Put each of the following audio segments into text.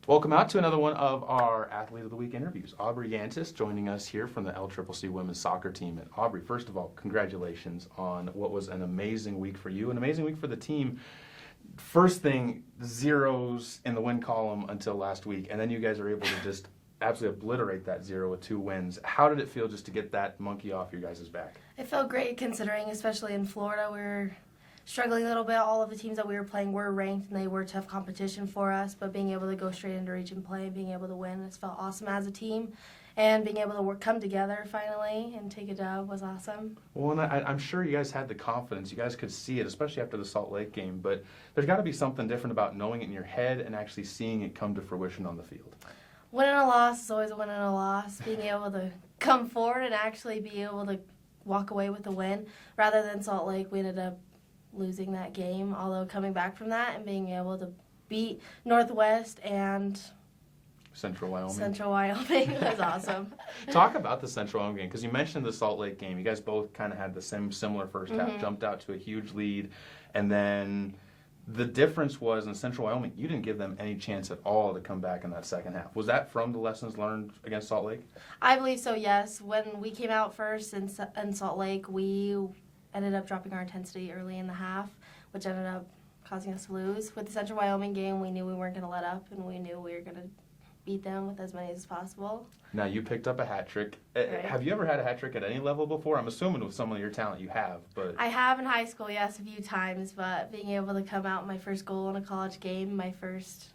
Welcome out to another one of our Athlete of the Week interviews. Aubrey Yantis joining us here from the LCCC women's soccer team. And Aubrey, first of all, congratulations on what was an amazing week for you, an amazing week for the team. First thing, zeros in the win column until last week, and then you guys are able to just absolutely obliterate that zero with 2 wins. How did it feel just to get that monkey off your guys' back? It felt great considering, especially in Florida, we were struggling a little bit. All of the teams that we were playing were ranked and they were tough competition for us, but being able to go straight into region play and being able to win, it felt awesome as a team. And being able to come together finally and take a dub was awesome. Well, and I'm sure you guys had the confidence. You guys could see it, especially after the Salt Lake game. But there's got to be something different about knowing it in your head and actually seeing it come to fruition on the field. Winning a loss is always a win and a loss. Being able to come forward and actually be able to walk away with a win. Rather than Salt Lake, we ended up losing that game. Although coming back from that and being able to beat Northwest and Central Wyoming was awesome. Talk about the Central Wyoming game, because you mentioned the Salt Lake game. You guys both kind of had the similar first half, jumped out to a huge lead, and then the difference was in Central Wyoming, you didn't give them any chance at all to come back in that second half. Was that from the lessons learned against Salt Lake? I believe so, yes. When we came out first in Salt Lake, we ended up dropping our intensity early in the half, which ended up causing us to lose. With the Central Wyoming game, we knew we weren't going to let up, and we knew we were going to beat them with as many as possible. Now, you picked up a hat trick. Right. Have you ever had a hat trick at any level before? I'm assuming with some of your talent you have, but I have in high school, yes, a few times, but being able to come out my first goal in a college game, my first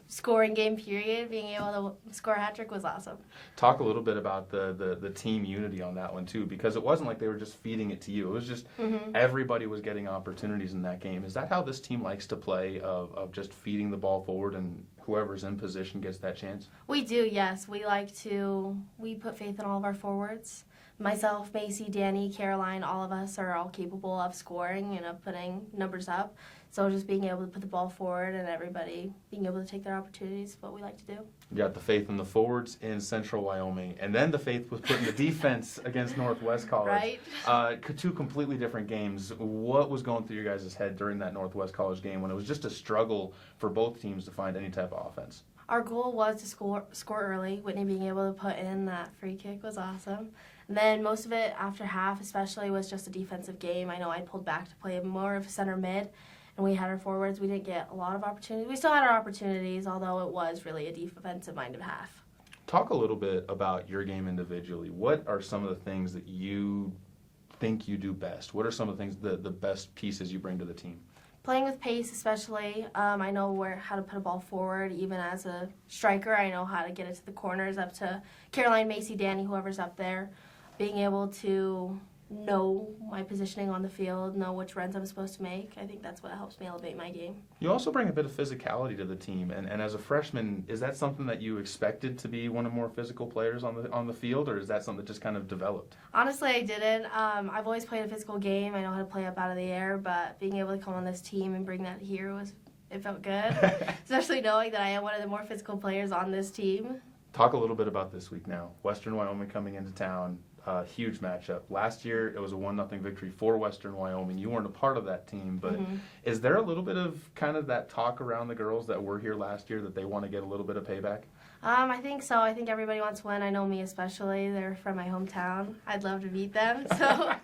scoring game period, being able to score a hat trick was awesome. Talk a little bit about the team unity on that one too, because it wasn't like they were just feeding it to you. It was just everybody was getting opportunities in that game. Is that how this team likes to play, of just feeding the ball forward and whoever's in position gets that chance? We do, yes. We put faith in all of our forwards. Myself, Macy, Danny, Caroline, all of us are all capable of scoring and of putting numbers up. So just being able to put the ball forward and everybody being able to take their opportunities is what we like to do. You got the faith in the forwards in Central Wyoming, and then the faith was put in the defense against Northwest College. Right. 2 completely different games. What was going through your guys' head during that Northwest College game when it was just a struggle for both teams to find any type of offense? Our goal was to score early. Whitney being able to put in that free kick was awesome. And then most of it after half especially was just a defensive game. I know I pulled back to play more of a center mid, and we had our forwards. We didn't get a lot of opportunities. We still had our opportunities, although it was really a defensive-minded half. Talk a little bit about your game individually. What are some of the things that you think you do best? What are some of the things, the best pieces you bring to the team? Playing with pace especially. I know how to put a ball forward. Even as a striker, I know how to get it to the corners, up to Caroline, Macy, Danny, whoever's up there. Being able to know my positioning on the field, know which runs I'm supposed to make. I think that's what helps me elevate my game. You also bring a bit of physicality to the team, and as a freshman, is that something that you expected to be one of the more physical players on the field, or is that something that just kind of developed? Honestly, I didn't. I've always played a physical game. I know how to play up out of the air, but being able to come on this team and bring that here it felt good, especially knowing that I am one of the more physical players on this team. Talk a little bit about this week now. Western Wyoming coming into town. Huge matchup. Last year, it was a 1-0 victory for Western Wyoming. You weren't a part of that team, but is there a little bit of kind of that talk around the girls that were here last year that they want to get a little bit of payback? I think so. I think everybody wants to win. I know me especially. They're from my hometown. I'd love to beat them. So.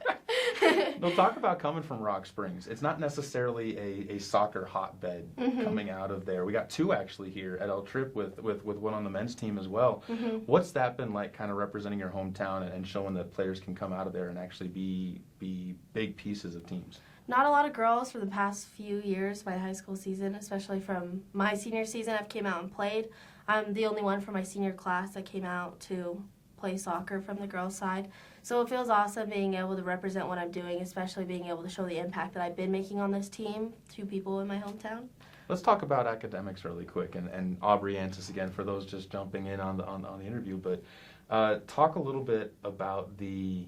They'll talk about coming from Rock Springs. It's not necessarily a soccer hotbed coming out of there. We got 2 actually here at El Trip with one on the men's team as well. What's that been like, kind of representing your hometown and showing that players can come out of there and actually be big pieces of teams? Not a lot of girls for the past few years, my high school season, especially from my senior season. I've came out and played. I'm the only one from my senior class that came out to play soccer from the girls' side. So it feels awesome being able to represent what I'm doing, especially being able to show the impact that I've been making on this team to people in my hometown. Let's talk about academics really quick, and Aubrey Yantis again for those just jumping in on the interview. But talk a little bit about the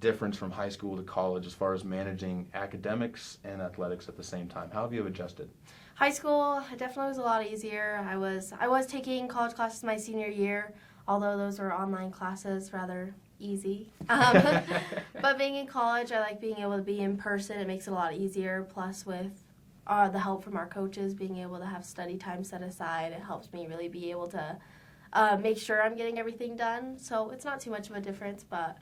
difference from high school to college as far as managing academics and athletics at the same time. How have you adjusted? High school, it definitely was a lot easier. I was taking college classes my senior year, although those were online classes, rather easy. But being in college, I like being able to be in person. It makes it a lot easier. Plus, with the help from our coaches, being able to have study time set aside, it helps me really be able to make sure I'm getting everything done. So it's not too much of a difference, but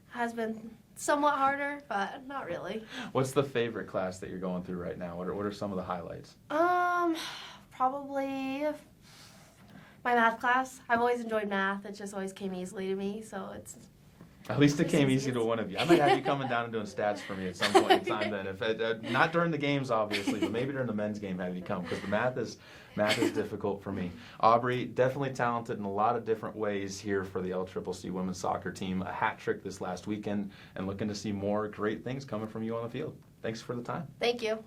has been somewhat harder, but not really. What's the favorite class that you're going through right now? What are some of the highlights? Probably my math class. I've always enjoyed math. It just always came easily to me, so it's. At least it came easy to one of you. I might have you coming down and doing stats for me at some point in time. Then, if not during the games, obviously, but maybe during the men's game, have you come, because the math is difficult for me. Aubrey, definitely talented in a lot of different ways here for the LCCC women's soccer team. A hat trick this last weekend, and looking to see more great things coming from you on the field. Thanks for the time. Thank you.